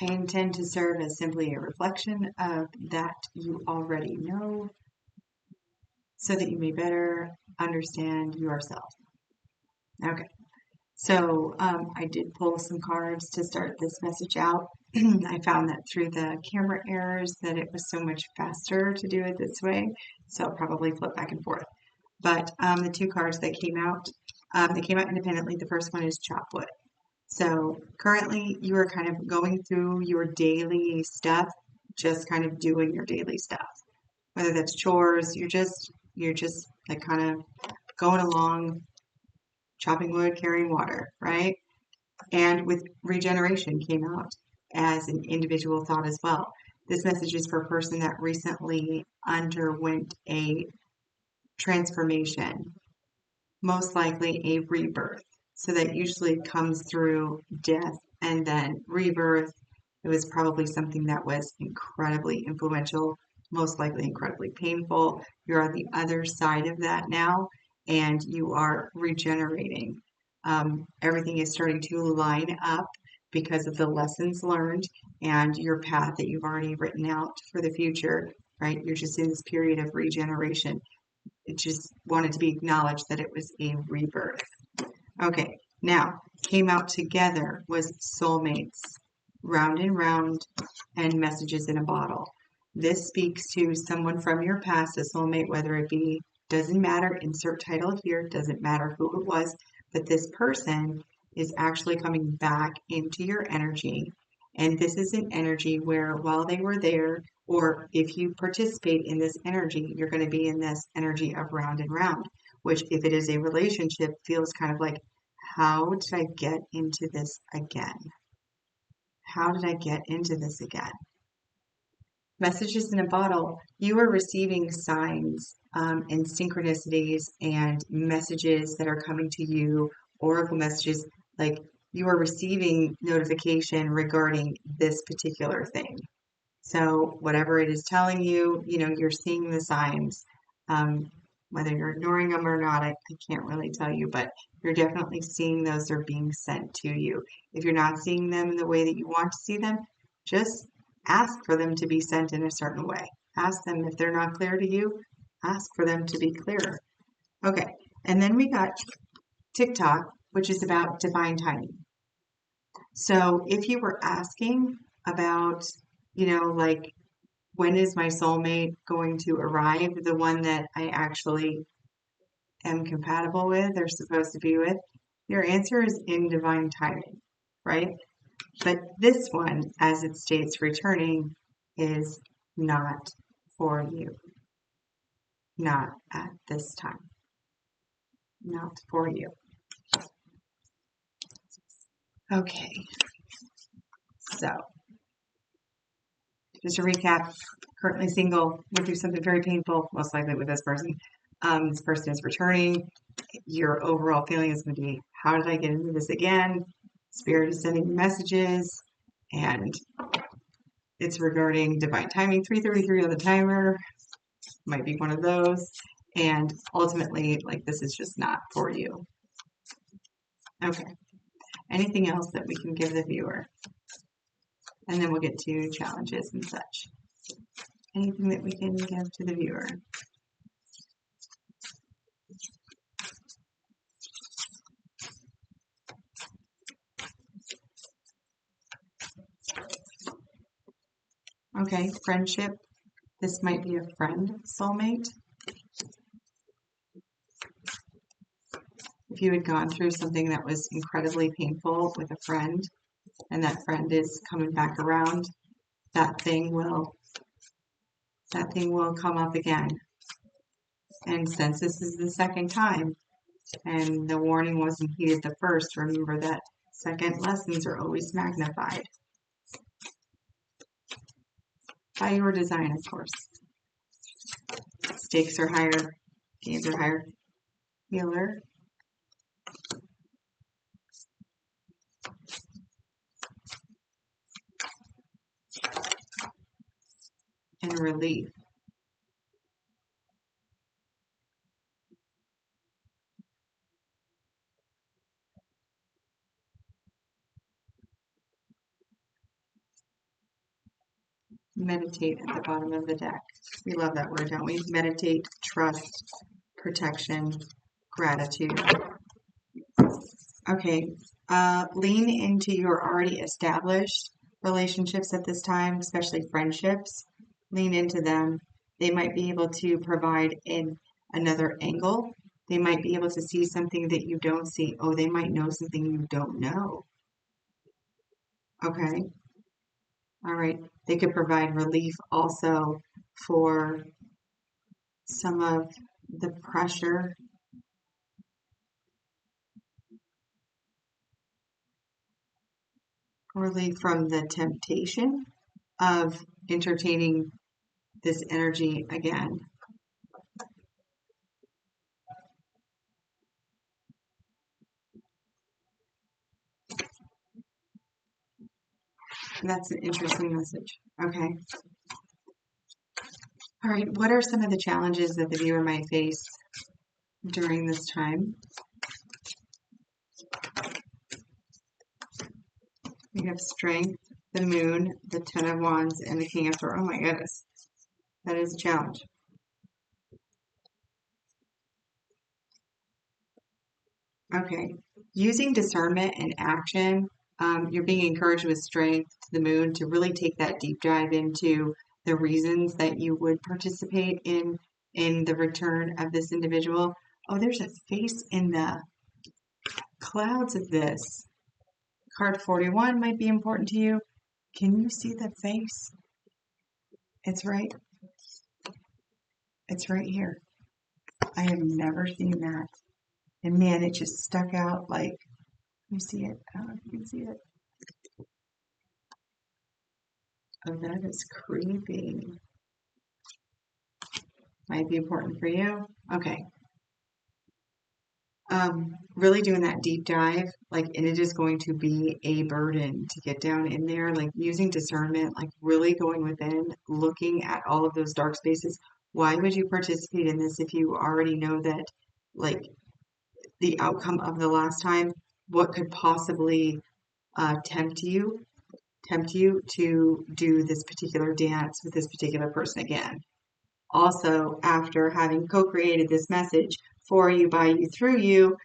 I intend to serve as simply a reflection of that you already know so that you may better understand yourself. Okay. So I did pull some cards to start this message out. I found that through the camera errors that it was so much faster to do it this way. So I'll probably flip back and forth. But the two cards that came out, they came out independently. The first one is Chopwood. So currently you are kind of going through your daily stuff, just kind of doing your daily stuff. Whether that's chores, you're just like kind of going along, chopping wood, carrying water, right? And with regeneration came out as an individual thought as well. This message is for a person that recently underwent a transformation, most likely a rebirth. So that usually comes through death and then rebirth. It was probably something that was incredibly influential, most likely incredibly painful. You're on the other side of that now, and you are regenerating. Everything is starting to line up because of the lessons learned and your path that you've already written out for the future, right? You're just in this period of regeneration. It just wanted to be acknowledged that it was a rebirth. Okay, now came out together was soulmates, round and round, and messages in a bottle. This speaks to someone from your past, a soulmate, whether it be, doesn't matter, insert title here, doesn't matter who it was, but this person is actually coming back into your energy. And this is an energy where while they were there, or if you participate in this energy, you're going to be in this energy of round and round, which if it is a relationship feels kind of like, how did I get into this again? How did I get into this again? Messages in a bottle, you are receiving signs and synchronicities and messages that are coming to you, oracle messages, like you are receiving notification regarding this particular thing. So whatever it is telling you, you're seeing the signs. Whether you're ignoring them or not, I can't really tell you, but you're definitely seeing those are being sent to you. If you're not seeing them in the way that you want to see them, just ask for them to be sent in a certain way. Ask them if they're not clear to you, ask for them to be clearer. Okay, and then we got TikTok, which is about divine timing. So if you were asking about, like, when is my soulmate going to arrive, the one that I actually am compatible with or supposed to be with, your answer is in divine timing, right? But this one, as it states returning, is not for you. Not at this time. Not for you. Okay, so just to recap, currently single, went through something very painful, most likely with this person. This person is returning. Your overall feeling is going to be, how did I get into this again? Spirit is sending messages, and it's regarding divine timing. 333 on the timer might be one of those. And ultimately, like, this is just not for you. Okay. Anything else that we can give the viewer? And then we'll get to challenges and such. Anything that we can give to the viewer? Okay, friendship. This might be a friend soulmate. If you had gone through something that was incredibly painful with a friend, and that friend is coming back around, that thing will come up again. And since this is the second time, and the warning wasn't heeded the first, remember that second lessons are always magnified. By your design, of course. Stakes are higher, gains are higher. Healer. And relief. Meditate at the bottom of the deck. We love that word, don't we? Meditate, trust, protection, gratitude. Okay, lean into your already established relationships at this time, especially friendships. Lean into them. They might be able to provide in another angle. They might be able to see something that you don't see. Oh, they might know something you don't know. Okay, all right. They could provide relief also for some of the pressure, relief from the temptation of entertaining this energy again. That's an interesting message. Okay. All right. What are some of the challenges that the viewer might face during this time? We have strength, the moon, the 10 of wands, and the king of swords. Oh my goodness. That is a challenge. Okay. Using discernment and action, you're being encouraged with strength to the moon to really take that deep dive into the reasons that you would participate in the return of this individual. Oh, there's a face in the clouds of this. Card 41 might be important to you. Can you see the face? It's right. It's right here. I have never seen that. And man, it just stuck out like, you see it? I don't know if you can see it. Oh, that is creepy. Might be important for you. Okay. Really doing that deep dive, like, and it is going to be a burden to get down in there, like using discernment, like really going within, looking at all of those dark spaces. Why would you participate in this if you already know that, like, the outcome of the last time? What could possibly tempt you to do this particular dance with this particular person again? Also, after having co-created this message for you, by you, through you,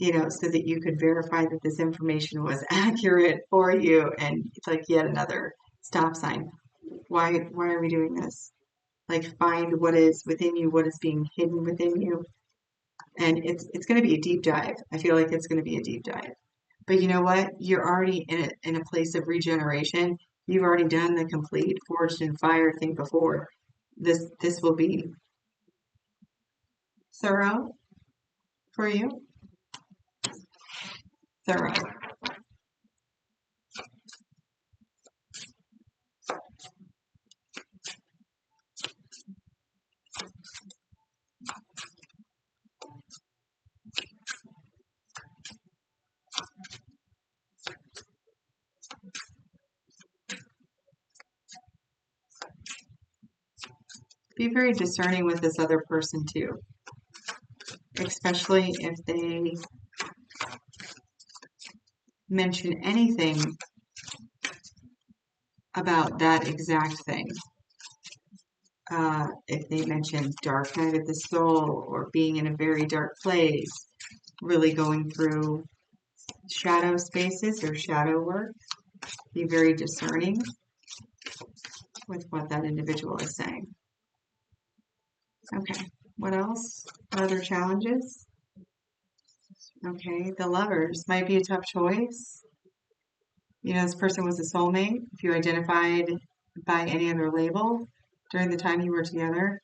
so that you could verify that this information was accurate for you, and it's like yet another stop sign. Why are we doing this? Like, find what is within you, what is being hidden within you, and it's going to be a deep dive. I feel like it's going to be a deep dive. But you know what? You're already in a place of regeneration. You've already done the complete forged in fire thing before. This will be thorough for you. Thorough. Be very discerning with this other person too, especially if they mention anything about that exact thing. If they mention dark night of the soul or being in a very dark place, really going through shadow spaces or shadow work, be very discerning with what that individual is saying. Okay, what else? What other challenges? Okay, the lovers might be a tough choice. This person was a soulmate. If you identified by any other label during the time you were together,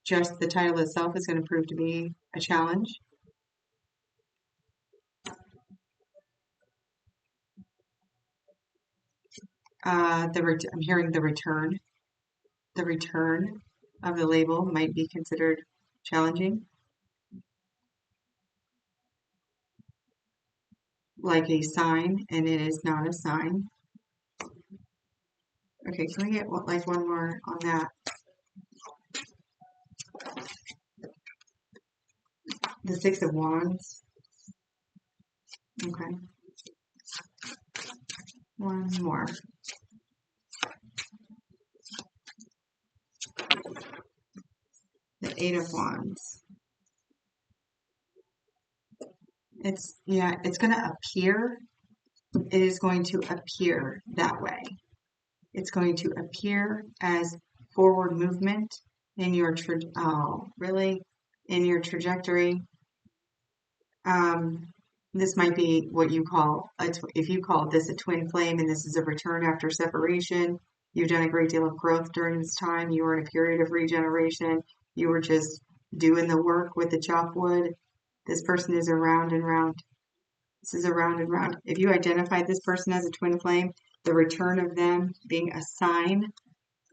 just the title itself is going to prove to be a challenge. I'm hearing the return. The return of the label might be considered challenging, like a sign, and it is not a sign. Okay, can we get one more on that? The Six of Wands. Okay. One more. Eight of Wands. It's going to appear. It is going to appear that way. It's going to appear as forward movement in your in your trajectory. This might be what you call if you call this a twin flame, and this is a return after separation. You've done a great deal of growth during this time. You were in a period of regeneration. You were just doing the work with the chop wood. This person is around and round. This is around and round. If you identify this person as a twin flame, the return of them being a sign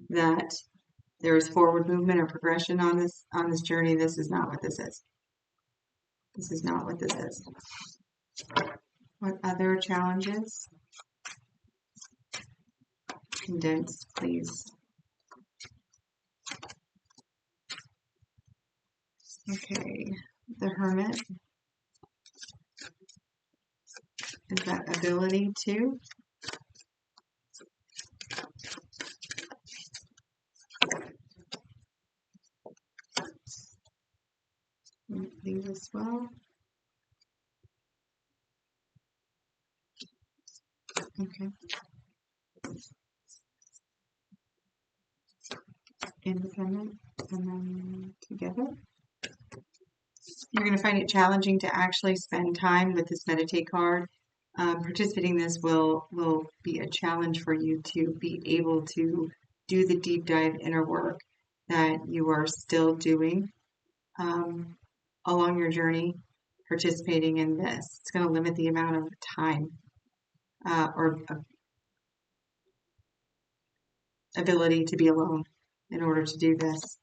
that there is forward movement or progression on this journey. This is not what this is. This is not what this is. What other challenges? Condensed, please. Okay, the Hermit is that ability to these as well. Okay. Independent and then together. You're going to find it challenging to actually spend time with this meditate card. Participating in this will be a challenge for you to be able to do the deep dive inner work that you are still doing along your journey. Participating in this, it's going to limit the amount of time or ability to be alone in order to do this.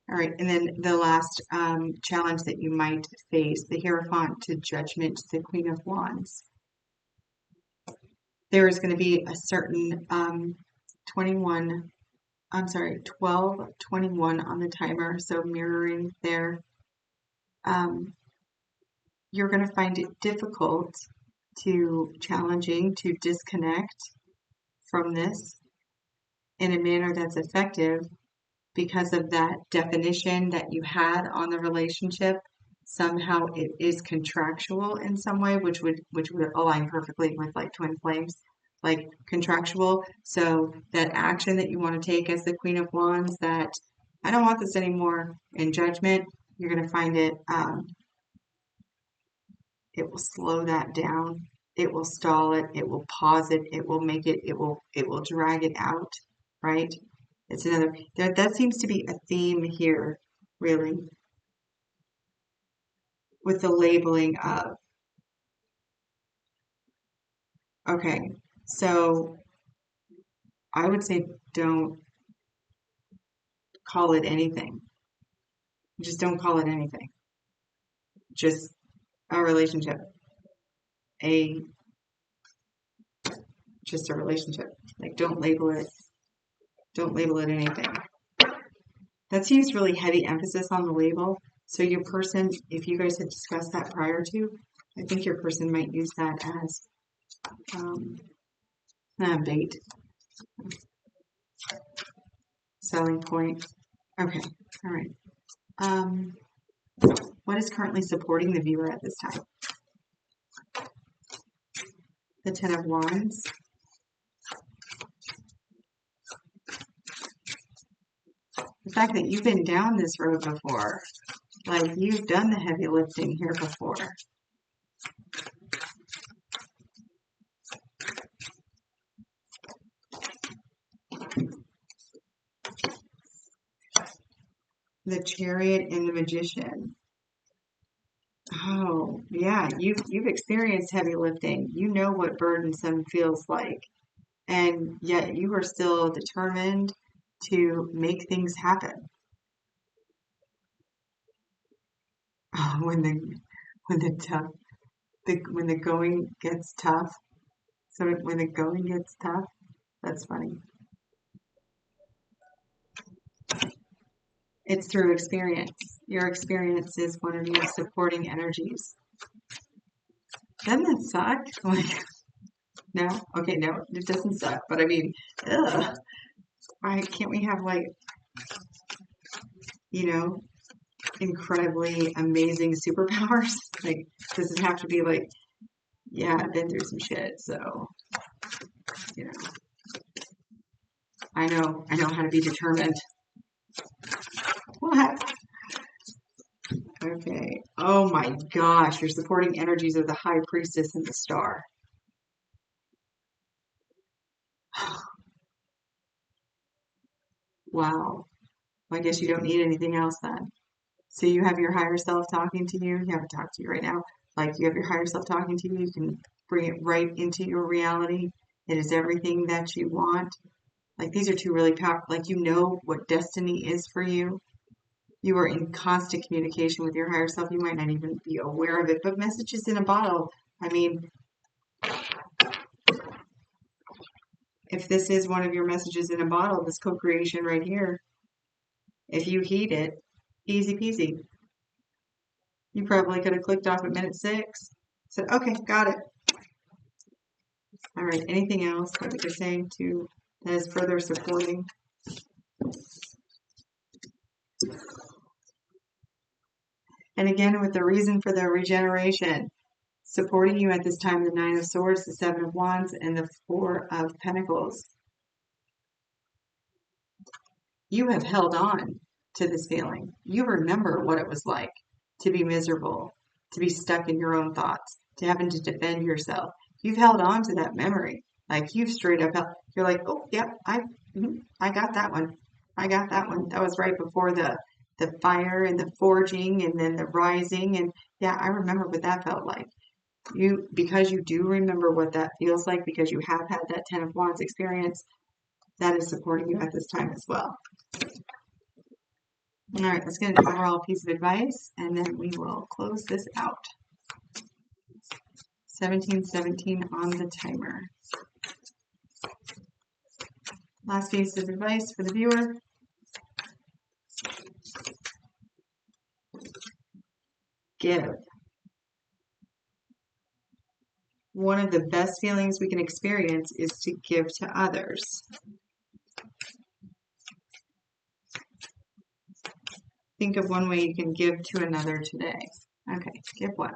All right, and then the last challenge that you might face, the Hierophant to Judgment, the Queen of Wands. There is going to be a certain 12:21 on the timer, so mirroring there. You're going to find it difficult challenging to disconnect from this in a manner that's effective because of that definition that you had on the relationship. Somehow it is contractual in some way, which would align perfectly with like twin flames, like contractual. So that action that you want to take as the Queen of Wands, that I don't want this anymore, in Judgment, you're going to find it it will slow that down. It will stall it. It will pause it. It will make it. It will drag it out. Right. It's another. That seems to be a theme here, really, with the labeling of. Okay, so I would say don't call it anything. Just don't call it anything. Just a relationship. Just a relationship. Like don't label it anything. That seems really heavy emphasis on the label. So your person, if you guys had discussed that prior to, I think your person might use that as bait. Selling point. Okay. All right. What is currently supporting the viewer at this time? The Ten of Wands. The fact that you've been down this road before, like you've done the heavy lifting here before. The Chariot and the Magician. Oh, yeah, you've experienced heavy lifting. You know what burdensome feels like. And yet you are still determined to make things happen. Oh, when the going gets tough. So when the going gets tough, that's funny. It's through experience. Your experience is one of your supporting energies. Doesn't that suck? Like, No? Okay, no, it doesn't suck, but I mean, ugh. Why can't we have like, you know, incredibly amazing superpowers? Like, does it have to be like, yeah, I've been through some shit, so, you know, I know how to be determined. What? Okay. Oh my gosh, you're supporting energies of the High Priestess and the Star. Wow. Well, I guess you don't need anything else then. So you have your higher self talking to you. You haven't talked to you right now. Like you have your higher self talking to you. You can bring it right into your reality. It is everything that you want. Like these are two really powerful. Like you know what destiny is for you. You are in constant communication with your higher self. You might not even be aware of it, but messages in a bottle. I mean, if this is one of your messages in a bottle, this co-creation right here, if you heed it, easy peasy. You probably could have clicked off at minute 6. Said, okay, got it. All right, anything else that you're saying to that is further supporting? And again, with the reason for the regeneration, supporting you at this time, the Nine of Swords, the Seven of Wands, and the Four of Pentacles. You have held on to this feeling. You remember what it was like to be miserable, to be stuck in your own thoughts, to having to defend yourself. You've held on to that memory. Like you've straight up, you're like, oh, yep, I got that one. I got that one. That was right before the fire and the forging and then the rising. And yeah, I remember what that felt like. Because you do remember what that feels like, because you have had that Ten of Wands experience, that is supporting you at this time as well. All right, let's get an overall piece of advice, and then we will close this out. 1717 on the timer. Last piece of advice for the viewer. Give. One of the best feelings we can experience is to give to others. Think of one way you can give to another today. Okay, give what?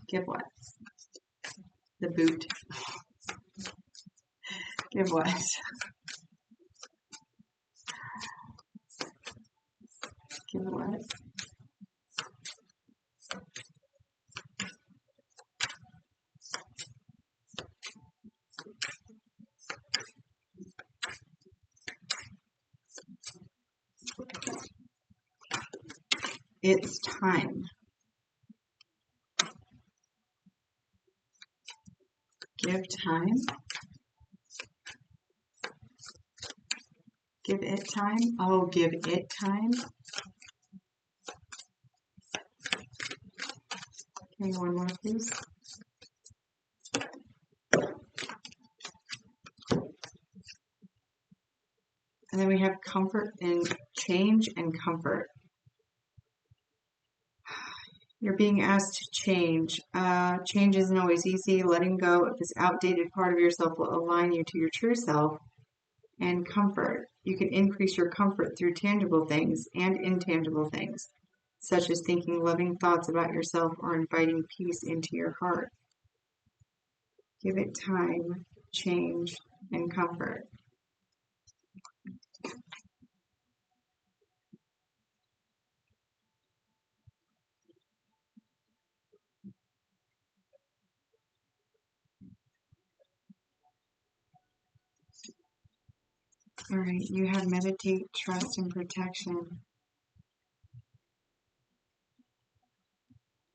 Give what? The boot. Give what? Give what? It's time. Give time. Give it time. Oh, give it time. Okay, one more, please. And then we have comfort and change and comfort. You're being asked to change. Change isn't always easy. Letting go of this outdated part of yourself will align you to your true self. And comfort. You can increase your comfort through tangible things and intangible things, such as thinking loving thoughts about yourself or inviting peace into your heart. Give it time, change, and comfort. All right, you have meditate, trust, and protection.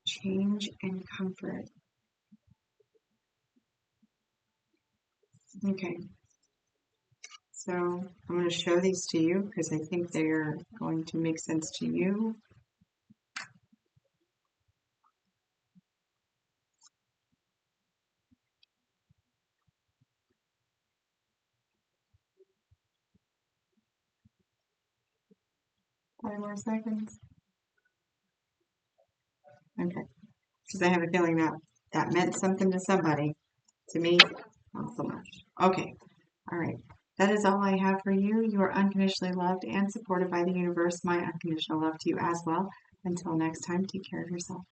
Change and comfort. Okay, so I'm going to show these to you because I think they're going to make sense to you. Five more seconds. Okay, because I have a feeling that that meant something to somebody. To me, not so much. Okay. All right. That is all I have for you. You are unconditionally loved and supported by the universe. My unconditional love to you as well. Until next time, take care of yourself.